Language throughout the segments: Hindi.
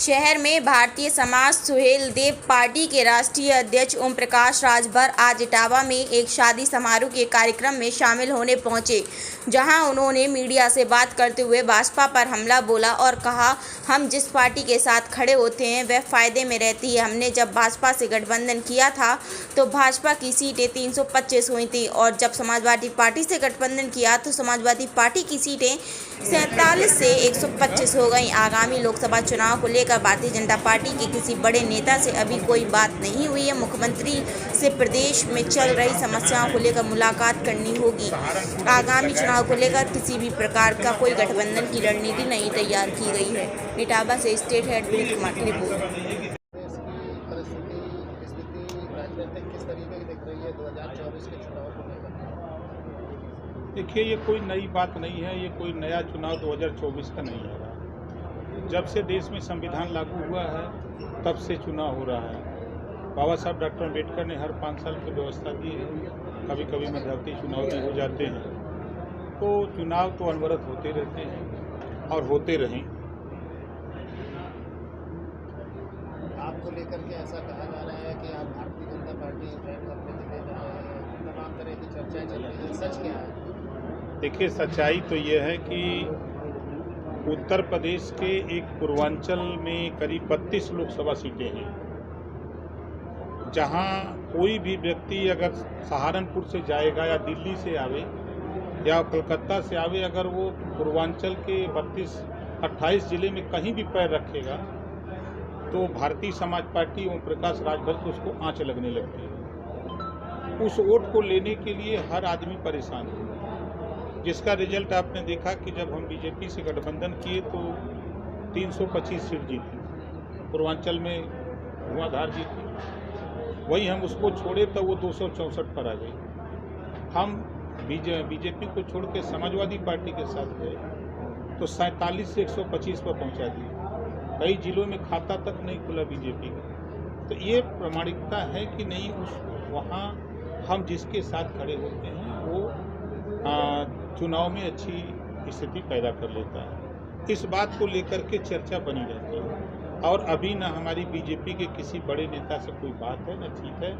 शहर में भारतीय समाज सुहेल देव पार्टी के राष्ट्रीय अध्यक्ष ओम प्रकाश राजभर आज इटावा में एक शादी समारोह के कार्यक्रम में शामिल होने पहुंचे, जहां उन्होंने मीडिया से बात करते हुए भाजपा पर हमला बोला और कहा, हम जिस पार्टी के साथ खड़े होते हैं वह फायदे में रहती है। हमने जब भाजपा से गठबंधन किया था तो भाजपा की सीटें 325 हुई थी और जब समाजवादी पार्टी से गठबंधन किया तो समाजवादी पार्टी की सीटें 47 से 125 हो गई। आगामी लोकसभा चुनाव को लेकर भारतीय जनता पार्टी के किसी बड़े नेता से अभी कोई बात नहीं हुई है। मुख्यमंत्री से प्रदेश में चल रही समस्याओं को लेकर मुलाकात करनी होगी। आगामी चुनाव को लेकर किसी भी प्रकार का कोई गठबंधन की रणनीति नहीं तैयार की गई है। इटावा से स्टेट हेड विनीत कुमार की रिपोर्ट। देखिए, ये कोई नई बात नहीं है, ये कोई नया चुनाव 2024 का नहीं है। जब से देश में संविधान लागू हुआ है तब से चुनाव हो रहा है। बाबा साहब डॉक्टर अम्बेडकर ने हर 5 साल की व्यवस्था दी है। कभी कभी मध्यवर्ती चुनाव भी हो जाते हैं, तो चुनाव तो अनवरत होते रहते हैं और होते रहें। आपको लेकर के ऐसा कहा जा रहा है कि आप भारतीय जनता पार्टी ज्वाइन करने के लिए जा रहे हैं, तमाम तरह की चर्चाएं चल रही है, सच क्या है? देखिए, सच्चाई तो ये है कि उत्तर प्रदेश के एक पूर्वांचल में करीब 32 लोकसभा सीटें हैं, जहां कोई भी व्यक्ति अगर सहारनपुर से जाएगा या दिल्ली से आवे या कलकत्ता से आवे, अगर वो पूर्वांचल के 28 जिले में कहीं भी पैर रखेगा तो भारतीय समाज पार्टी ओम प्रकाश राजभर को उसको आंच लगने लगती है। उस वोट को लेने के लिए हर आदमी परेशान है, जिसका रिजल्ट आपने देखा कि जब हम बीजेपी से गठबंधन किए तो 325 सीट जीती, पूर्वांचल में धुआंधार जीती। वही हम उसको छोड़े तो वो 264 पर आ गई। हम बीजेपी को छोड़ के समाजवादी पार्टी के साथ गए तो 47 से 125 पर पहुंचा दिए। कई जिलों में खाता तक नहीं खुला बीजेपी का। तो ये प्रामाणिकता है कि नहीं, वहाँ हम जिसके साथ खड़े होते हैं वो चुनाव में अच्छी स्थिति पैदा कर लेता है। इस बात को लेकर के चर्चा बनी रहती है और अभी न हमारी बीजेपी के किसी बड़े नेता से कोई बात है न ठीक है।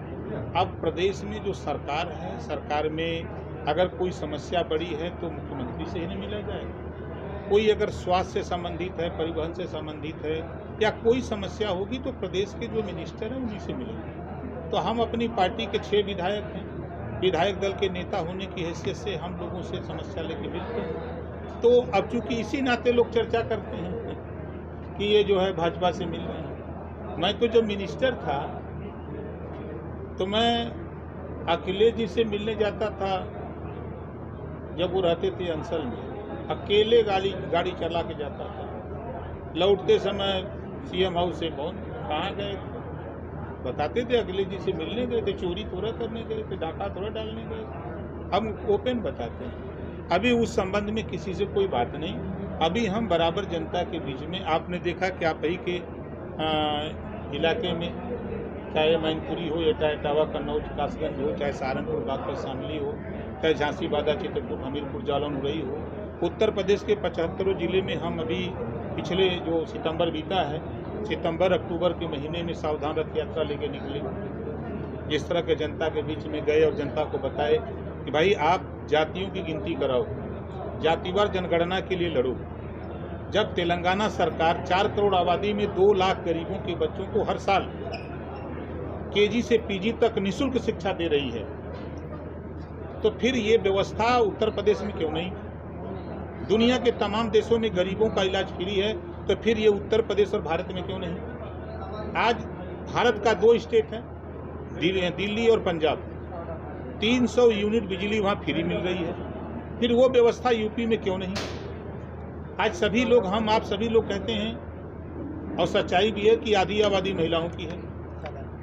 अब प्रदेश में जो सरकार है, सरकार में अगर कोई समस्या बड़ी है तो मुख्यमंत्री से ही नहीं मिला जाएगा। कोई अगर स्वास्थ्य से संबंधित है, परिवहन से संबंधित है या कोई समस्या होगी तो प्रदेश के जो मिनिस्टर हैं उन्हीं से मिलेंगे। तो हम अपनी पार्टी के 6 विधायक हैं, विधायक दल के नेता होने की हैसियत से हम लोगों से समस्या लेके मिलते हैं। तो अब चूंकि इसी नाते लोग चर्चा करते हैं कि ये जो है भाजपा से मिल रहे हैं। मैं तो जब मिनिस्टर था तो मैं अखिलेश जी से मिलने जाता था, जब वो रहते थे अंसल में, अकेले गाड़ी चला के जाता था। लौटते समय सीएम हाउस से फोन, कहाँ गए? बताते थे अखिलेश जी से मिलने गए थे, चोरी थोड़ा करने गए थे, डाका थोड़ा डालने गए। हम ओपन बताते हैं। अभी उस संबंध में किसी से कोई बात नहीं। अभी हम बराबर जनता के बीच में, आपने देखा कि आप ही के इलाके में, चाहे मैनपुरी हो या चाहे इटावा, कन्नौज, कासगंज हो, चाहे सहारनपुर, बागपत, शामली हो, चाहे झांसी, बादा, चित्रकूट, हमीरपुर, जालौन, उरई हो, उत्तर प्रदेश के 75 जिले में हम अभी पिछले जो सितंबर बीता है, सितंबर अक्टूबर के महीने में सावधान रथ यात्रा लेके निकले। जिस तरह के जनता के बीच में गए और जनता को बताए कि भाई आप जातियों की गिनती कराओ, जातिवार जनगणना के लिए लड़ो। जब तेलंगाना सरकार 4 करोड़ आबादी में 2 लाख गरीबों के बच्चों को हर साल केजी से पीजी तक निःशुल्क शिक्षा दे रही है, तो फिर ये व्यवस्था उत्तर प्रदेश में क्यों नहीं? दुनिया के तमाम देशों में गरीबों का इलाज फ्री है, तो फिर ये उत्तर प्रदेश और भारत में क्यों नहीं? आज भारत का 2 स्टेट है, दिल्ली और पंजाब। 300 यूनिट बिजली वहाँ फ्री मिल रही है, फिर वो व्यवस्था यूपी में क्यों नहीं? आज सभी लोग, हम आप सभी लोग कहते हैं, और सच्चाई भी है कि आधी आबादी महिलाओं की है,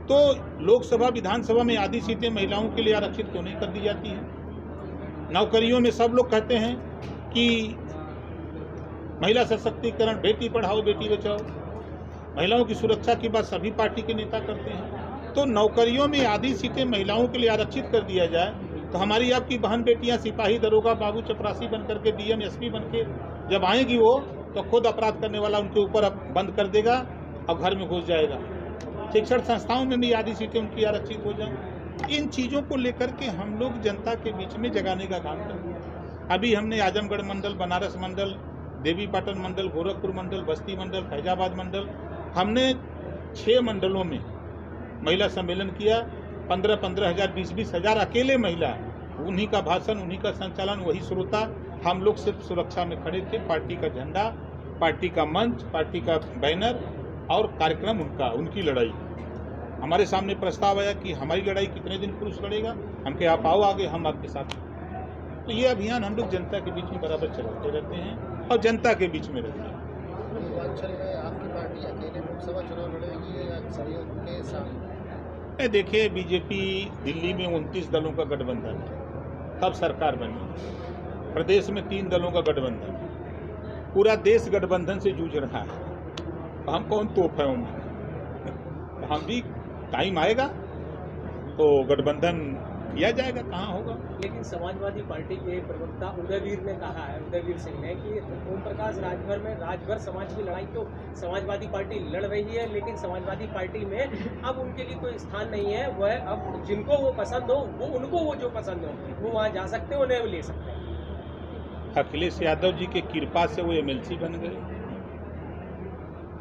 तो लोकसभा विधानसभा में आधी सीटें महिलाओं के लिए आरक्षित क्यों नहीं कर दी जाती हैं? नौकरियों में सब लोग कहते हैं कि महिला सशक्तिकरण, बेटी पढ़ाओ बेटी बचाओ, महिलाओं की सुरक्षा की बात सभी पार्टी के नेता करते हैं। तो नौकरियों में आधी सीटें महिलाओं के लिए आरक्षित कर दिया जाए तो हमारी आपकी बहन बेटियां सिपाही, दरोगा, बाबू, चपरासी बन करके, डीएम, एसपी बन के जब आएंगी वो, तो खुद अपराध करने वाला उनके ऊपर बंद कर देगा और घर में घुस जाएगा। शिक्षण संस्थाओं में भी आधी सीटें उनकी आरक्षित हो जाएं। इन चीज़ों को लेकर के हम लोग जनता के बीच में जगाने का काम करते हैं। अभी हमने आजमगढ़ मंडल, बनारस मंडल, देवीपाटन मंडल, गोरखपुर मंडल, बस्ती मंडल, फैजाबाद मंडल, हमने 6 मंडलों में महिला सम्मेलन किया। 15-15 हज़ार, 20-20 हज़ार अकेले महिला, उन्हीं का भाषण, उन्हीं का संचालन, वही श्रोता। हम लोग सिर्फ सुरक्षा में खड़े थे। पार्टी का झंडा, पार्टी का मंच, पार्टी का बैनर और कार्यक्रम उनकी लड़ाई। हमारे सामने प्रस्ताव आया कि हमारी लड़ाई कितने दिन पुरुष लड़ेगा, हम कहे आप आओ आगे, हम आपके साथ। तो ये अभियान हम लोग जनता के बीच में बराबर चलाते रहते हैं और जनता के बीच में रहते हैं। पूर्वांचल में आपकी पार्टी अकेले लोकसभा चुनाव लड़ेगी या सहयोग के साथ? देखिए, बीजेपी दिल्ली में 29 दलों का गठबंधन है, तब सरकार बनी। प्रदेश में 3 दलों का गठबंधन है, पूरा देश गठबंधन से जूझ रहा है। हम कौन तोप है उनमें? हम भी टाइम आएगा तो गठबंधन किया जाएगा, कहाँ होगा। लेकिन समाजवादी पार्टी के प्रवक्ता उदयवीर ने कहा है, उदयवीर सिंह ने, कि ओम प्रकाश राजभर में राजभर समाज की लड़ाई तो समाजवादी पार्टी लड़ रही है, लेकिन समाजवादी पार्टी में अब उनके लिए कोई स्थान नहीं है। वह अब जिनको वो पसंद हो, वो उनको वो जो पसंद हो वो वहाँ जा सकते हैं, उन्हें वो ले सकते हैं। अखिलेश यादव जी के कृपा से वो MLC बन गए।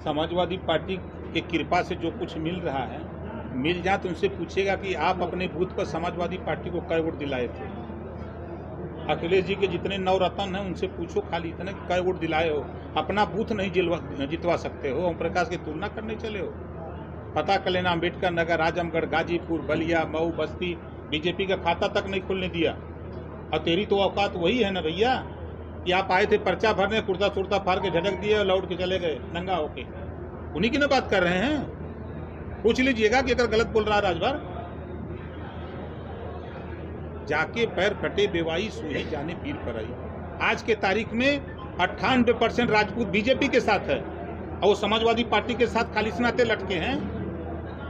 समाजवादी पार्टी के कृपा से जो कुछ मिल रहा है, मिल जाए तो उनसे पूछेगा कि आप अपने बूथ पर समाजवादी पार्टी को कै वोट दिलाए थे। अखिलेश जी के जितने नवरत्न हैं उनसे पूछो खाली इतने कै वोट दिलाए हो। अपना बूथ नहीं जितवा सकते हो, ओम प्रकाश की तुलना करने चले हो। पता कर लेना, अम्बेडकर नगर, आजमगढ़, गाजीपुर, बलिया, मऊ, बस्ती, बीजेपी का खाता तक नहीं खुलने दिया। और तेरी तो औकात वही है ना भैया कि आप आए थे पर्चा भरने, कुर्ता सुर्ता फाड़ के झटक दिए और लौट के चले गए नंगा होके। उन्हीं की ना बात कर रहे हैं। पूछ लीजिएगा कि अगर गलत बोल रहा है राजभर। जाके पैर फटे बेवाई सूही जाने पीर पर आई। आज के तारीख में 98% राजपूत बीजेपी के साथ है और वो समाजवादी पार्टी के साथ खाली नाते लटके हैं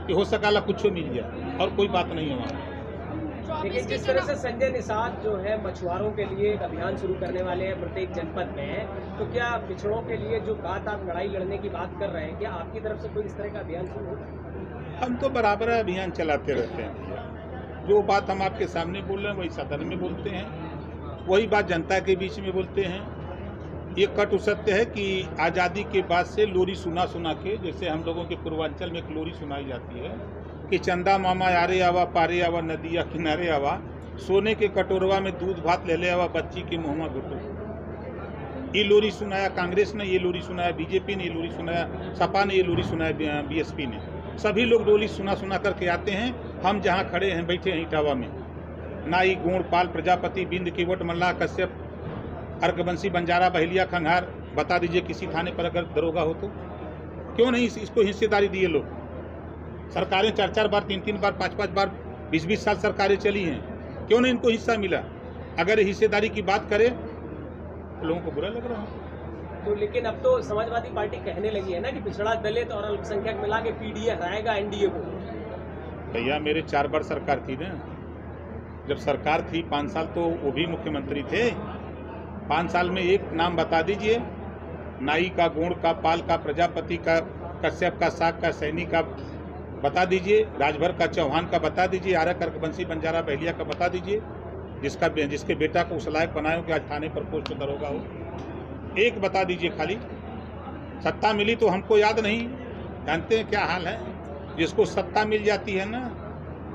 कि हो सकाला कुछ मिल जाए और कोई बात नहीं है वहाँ। लेकिन जिस तरह से संजय निषाद जो है मछुआरों के लिए एक अभियान शुरू करने वाले हैं प्रत्येक जनपद में, तो क्या पिछड़ों के लिए जो बात आप लड़ाई लड़ने की बात कर रहे हैं, क्या आपकी तरफ से कोई इस तरह का अभियान शुरू होगा? हम तो बराबर अभियान चलाते रहते हैं। जो बात हम आपके सामने बोल रहे हैं वही सदन में बोलते हैं, वही बात जनता के बीच में बोलते हैं। ये कटु सत्य है कि आज़ादी के बाद से लोरी सुना के, जैसे हम लोगों के पूर्वांचल में एक लोरी सुनाई जाती है कि चंदा मामा यारे आवा, पारे आवा, नदिया किनारे आवा, सोने के कटोरवा में दूध भात ले ले आवा, बच्ची के मुँह घुटो। ये लोरी सुनाया कांग्रेस ने, ये लोरी सुनाया बीजेपी ने, ये लोरी सुनाया सपा ने, ये लोरी सुनाया BSP ने। सभी लोग लोरी सुना करके आते हैं। हम जहाँ खड़े हैं, बैठे हैं इटावा में, नाई, गोड़, पाल, प्रजापति, बिंद, केवट, मल्लाह, कश्यप, अर्कबंसी, बंजारा, बहेलिया, खंघार, बता दीजिए किसी थाने पर अगर दरोगा हो तो क्यों नहीं इसको हिस्सेदारी दिए लोग। सरकारें 4-4 बार, 3-3 बार, 5-5 बार, 20-20 साल सरकारें चली हैं, क्यों नहीं इनको हिस्सा मिला। अगर हिस्सेदारी की बात करें तो लोगों को बुरा लग रहा है। तो लेकिन अब तो समाजवादी पार्टी कहने लगी है ना कि पिछड़ा, दलित और अल्पसंख्यक मिला के PDA हराएगा NDA को। भैया मेरे 4 बार सरकार थी ना। जब सरकार थी 5 साल तो वो भी मुख्यमंत्री थे। 5 साल में एक नाम बता दीजिए, नाई का, गोड़ का, पाल का, प्रजापति का, कश्यप का, साग का, सैनी का बता दीजिए, राजभर का, चौहान का बता दीजिए, आरक, अर्कबंसी, बंजारा, बहेलिया का बता दीजिए, जिसके बेटा को उस लायक बनाए हो कि आज थाने पर पोस्ट दरोगा हो। एक बता दीजिए खाली। सत्ता मिली तो हमको याद नहीं, जानते हैं क्या हाल है। जिसको सत्ता मिल जाती है ना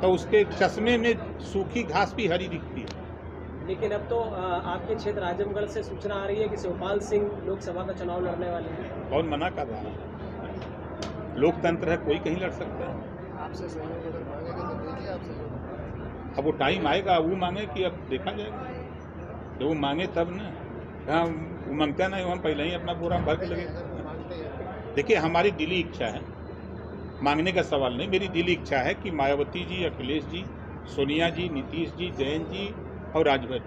तो उसके चश्मे में सूखी घास भी हरी दिखती है। लेकिन अब तो आपके क्षेत्र आजमगढ़ से सूचना आ रही है कि शिवपाल सिंह लोकसभा का चुनाव लड़ने वाले हैं। कौन मना कर रहा है? लोकतंत्र है, कोई कहीं लड़ सकता है। आपसे सहयोग अगर मांगेंगे तो दीजिए आप सहयोग। अब वो टाइम आएगा, वो मांगे कि अब देखा जाएगा। जब वो मांगे तब ना, हाँ वो मांगता नहीं, हम पहले ही अपना पूरा भर के लगे। देखिए हमारी दिली इच्छा है, मांगने का सवाल नहीं, मेरी दिली इच्छा है कि मायावती जी, अखिलेश जी, सोनिया जी, नीतीश जी, जयंत जी और राजभर,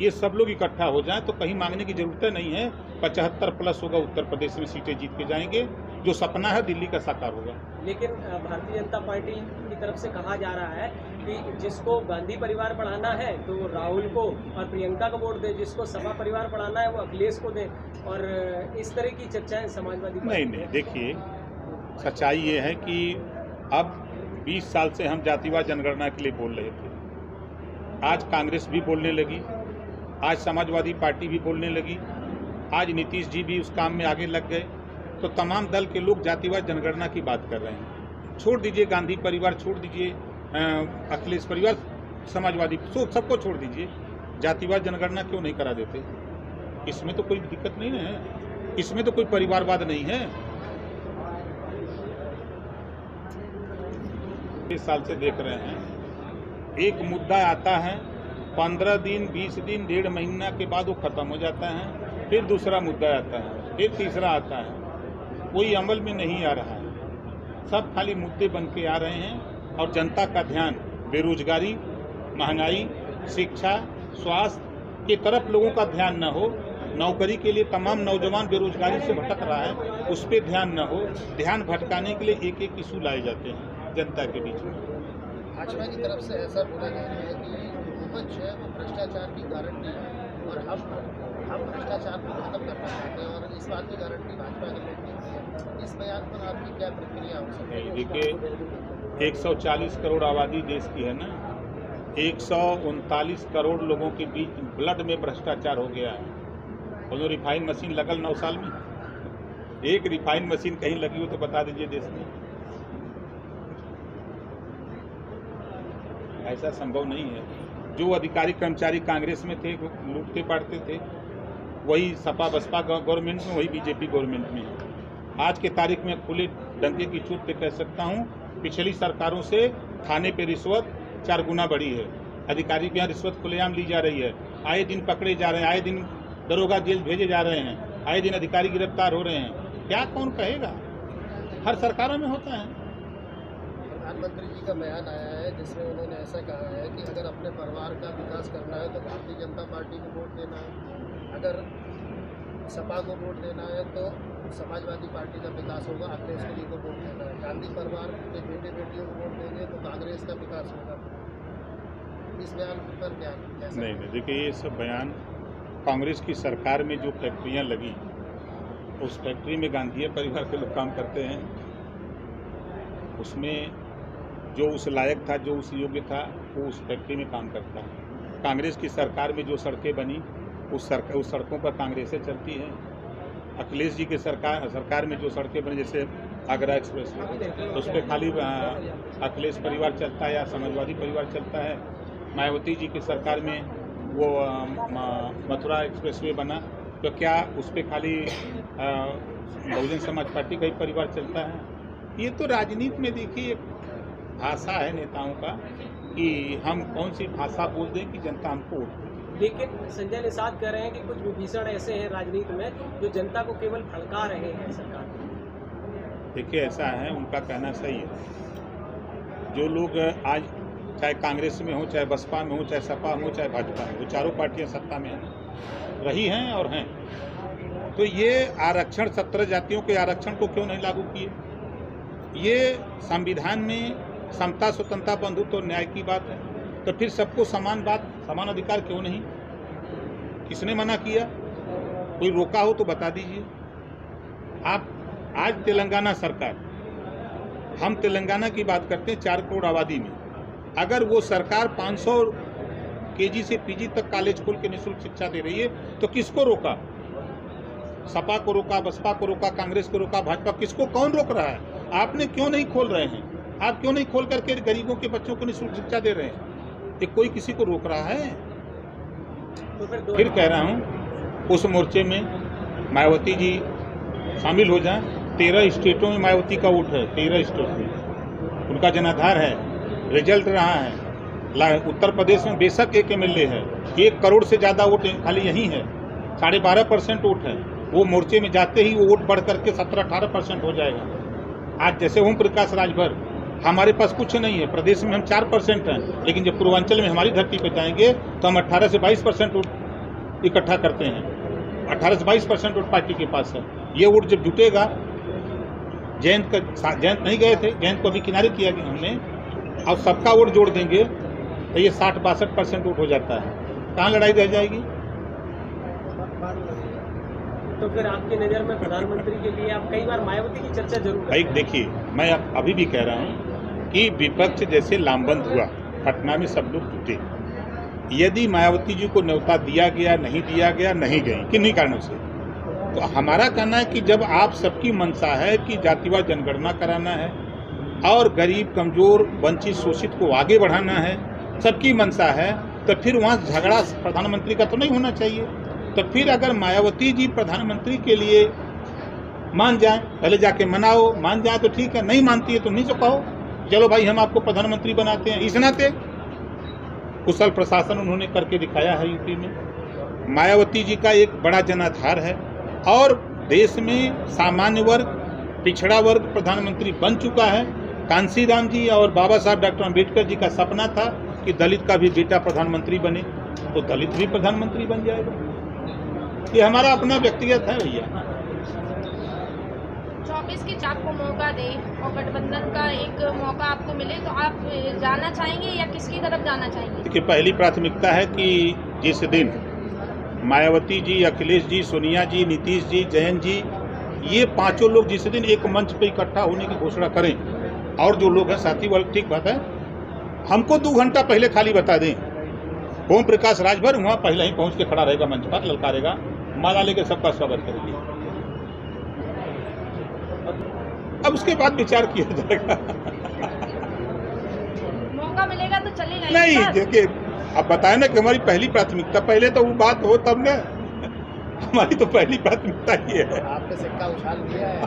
ये सब लोग इकट्ठा हो जाएं तो कहीं मांगने की जरूरत नहीं है। 75+ होगा, उत्तर प्रदेश में सीटें जीत के जाएंगे। जो सपना है दिल्ली का साकार होगा। लेकिन भारतीय जनता पार्टी की तरफ से कहा जा रहा है कि जिसको गांधी परिवार बढ़ाना है तो वो राहुल को और प्रियंका को वोट दे, जिसको सपा परिवार बढ़ाना है वो अखिलेश को दे, और इस तरह की चर्चाएं समाजवादी नहीं, देखिए सच्चाई ये है कि अब 20 साल से हम जातिवाद जनगणना के लिए बोल रहे थे। आज कांग्रेस भी बोलने लगी, आज समाजवादी पार्टी भी बोलने लगी, आज नीतीश जी भी उस काम में आगे लग गए। तो तमाम दल के लोग जातिवाद जनगणना की बात कर रहे हैं। छोड़ दीजिए गांधी परिवार, छोड़ दीजिए अखिलेश परिवार, समाजवादी, सबको छोड़ दीजिए, जातिवाद जनगणना क्यों नहीं करा देते? इसमें तो कोई दिक्कत नहीं है, इसमें तो कोई परिवारवाद नहीं है। इस साल से देख रहे हैं, एक मुद्दा आता है, 15 दिन, 20 दिन, 1.5 महीना के बाद वो खत्म हो जाता है, फिर दूसरा मुद्दा आता है, फिर तीसरा आता है, कोई अमल में नहीं आ रहा है। सब खाली मुद्दे बन के आ रहे हैं और जनता का ध्यान बेरोजगारी, महंगाई, शिक्षा, स्वास्थ्य की तरफ लोगों का ध्यान न हो। नौकरी के लिए तमाम नौजवान बेरोजगारी से भटक रहा है, उस पर ध्यान न हो। ध्यान भटकाने के लिए एक एक इशू लाए जाते हैं जनता के बीच में। भाजपा की तरफ से ऐसा बोला जा रहा है कि हुकूमत जो है वो भ्रष्टाचार की गारंटी है और हम भ्रष्टाचार को खत्म करना चाहते हैं और इस बात की गारंटी भाजपा के लोग देती है। इस बयान पर आपकी क्या प्रतिक्रिया हो सकती है? देखिए, 140 करोड़ आबादी देश की है ना, 139 करोड़ लोगों के बीच ब्लड में भ्रष्टाचार हो गया है। और रिफाइन मशीन लगल 9 साल में, एक रिफाइन मशीन कहीं लगी हो तो बता दीजिए देश में। ऐसा संभव नहीं है। जो अधिकारी कर्मचारी कांग्रेस में थे, लूटते पाटते थे, वही सपा बसपा गवर्नमेंट में, वही बीजेपी गवर्नमेंट में है। आज के तारीख में खुले डंके की चोट पे कह सकता हूँ, पिछली सरकारों से थाने पे रिश्वत 4 गुना बढ़ी है। अधिकारी के यहाँ रिश्वत खुलेआम ली जा रही है, आए दिन पकड़े जा रहे हैं, आए दिन दरोगा जेल भेजे जा रहे हैं, आए दिन अधिकारी गिरफ्तार हो रहे हैं। क्या कौन कहेगा? हर सरकारों में होता है। प्रधानमंत्री जी का बयान आया है जिसमें उन्होंने ऐसा कहा है कि अगर अपने परिवार का विकास करना है तो भारतीय जनता पार्टी को वोट देना है, अगर सपा को वोट देना है तो समाजवादी पार्टी का विकास होगा, अखिलेश जी को वोट देना है, गांधी परिवार के बेटे बेटियों को वोट देंगे तो कांग्रेस का विकास होगा। इस बयान पर क्या? नहीं, देखिए, ये सब बयान कांग्रेस की सरकार में जो फैक्ट्रियां लगी, उस फैक्ट्री में गांधी परिवार के लोग काम करते हैं। उसमें जो उस लायक था, जो उस योग्य था, वो उस फैक्ट्री में काम करता है। कांग्रेस की सरकार में जो सड़कें बनी, उस सड़कों पर कांग्रेसें चलती हैं। अखिलेश जी के सरकार में जो सड़कें बनी, जैसे आगरा एक्सप्रेस, उस पर खाली अखिलेश परिवार चलता है या समाजवादी परिवार चलता है। मायावती जी की सरकार में वो मथुरा एक्सप्रेसवे बना, तो क्या उस पर खाली बहुजन समाज पार्टी का ही परिवार चलता है? ये तो राजनीति में देखिए भाषा है नेताओं का कि हम कौन सी भाषा बोल दें कि जनता हमको वोट दे। लेकिन संजय निषाद कह रहे हैं कि कुछ विभीषण ऐसे हैं राजनीति में जो जनता को केवल भड़का रहे हैं सरकार। देखिए, ऐसा है, उनका कहना सही है। जो लोग आज चाहे कांग्रेस में हो, चाहे बसपा में हो, चाहे सपा हो, चाहे भाजपा में, वो चारों पार्टियां सत्ता में हैं, रही हैं और हैं, तो ये आरक्षण 17 जातियों के आरक्षण को क्यों नहीं लागू किए? ये संविधान में समता, स्वतंत्रता, बंधुत्व और न्याय की बात है, तो फिर सबको समान अधिकार क्यों नहीं? किसने मना किया? कोई रोका हो तो बता दीजिए। आप आज तेलंगाना सरकार, हम तेलंगाना की बात करते हैं 4 करोड़ आबादी में, अगर वो सरकार 500 केजी से पीजी तक कॉलेज खोल के निःशुल्क शिक्षा दे रही है तो किसको रोका? सपा को रोका, बसपा को रोका, कांग्रेस को रोका, भाजपा, किसको कौन रोक रहा है? आपने क्यों नहीं खोल रहे हैं? आप क्यों नहीं खोल करके गरीबों के बच्चों को निःशुल्क शिक्षा दे रहे हैं? ये कोई किसी को रोक रहा है? तो फिर कह रहा हूँ, उस मोर्चे में मायावती जी शामिल हो जाएं। 13 स्टेटों में मायावती का वोट है, 13 स्टेट में उनका जनाधार है, रिजल्ट रहा है। उत्तर प्रदेश में बेशक एक MLA है, 1 करोड़ से ज़्यादा वोट खाली यहीं है, 12.5% वोट है। वो मोर्चे में जाते ही वो वोट बढ़ करके 17-18% हो जाएगा। आज जैसे ओम प्रकाश राजभर, हमारे पास कुछ नहीं है, प्रदेश में हम 4% हैं, लेकिन जब पूर्वांचल में हमारी धरती पर जाएंगे तो हम 18 से 22% वोट इकट्ठा करते हैं। 18 से 22% वोट पार्टी के पास है। ये वोट जब जुटेगा, जयंत नहीं गए थे, जयंत को अभी किनारे किया गया हमने, अब सबका वोट जोड़ देंगे तो ये 60-62% वोट हो जाता है। कहाँ लड़ाई रह जाएगी? तो फिर आपकी नज़र में प्रधानमंत्री के लिए आप कई बार मायावती की चर्चा जरूर भाई देखिए, मैं अभी भी कह रहा हूँ कि विपक्ष जैसे लामबंद हुआ, पटना में सब लोग जुटे। यदि मायावती जी को न्योता दिया गया, नहीं दिया गया, नहीं गई किन्हीं कारणों से, तो हमारा कहना है कि जब आप सबकी मंशा है कि जातिवार जनगणना कराना है और गरीब, कमजोर, वंचित, शोषित को आगे बढ़ाना है, सबकी मंशा है, तो फिर वहाँ झगड़ा प्रधानमंत्री का तो नहीं होना चाहिए। तो फिर अगर मायावती जी प्रधानमंत्री के लिए मान जाए, पहले जाके मनाओ, मान जाए तो ठीक है, नहीं मानती है तो नहीं तो कहो चलो भाई हम आपको प्रधानमंत्री बनाते हैं। इस नाते कुशल प्रशासन उन्होंने करके दिखाया है यूपी में। मायावती जी का एक बड़ा जनाधार है और देश में सामान्य वर्ग, पिछड़ा वर्ग प्रधानमंत्री बन चुका है। कांशीराम जी और बाबा साहब डॉक्टर अम्बेडकर जी का सपना था कि दलित का भी बेटा प्रधानमंत्री बने, तो दलित भी प्रधानमंत्री बन जाएगा। ये हमारा अपना व्यक्तिगत है भैया। 24 की चाप को मौका दे और गठबंधन का एक मौका आपको मिले तो आप जाना चाहेंगे या किसकी तरफ जाना चाहेंगे? देखिए, पहली प्राथमिकता है कि जिस दिन मायावती जी, अखिलेश जी, सोनिया जी, नीतीश जी, जयंत जी, ये पांचों लोग जिस दिन एक मंच पे इकट्ठा होने की घोषणा करें, और जो लोग हैं साथी वर्ग, ठीक बात है, हमको 2 घंटा पहले खाली बता दें। ओम प्रकाश राजभर वहाँ पहले ही पहुँच के खड़ा रहेगा, मंच पर ललकारेगा, माला लेकर सबका स्वागत करेंगे। अब उसके बाद विचार किया जाएगा। मौका मिलेगा तो चलेगा? नहीं, देखिए अब बताए ना कि हमारी पहली प्राथमिकता, पहले तो वो बात हो तब ना, हमारी तो पहली प्राथमिकता ही है। आपने सिक्का उछाल दिया है।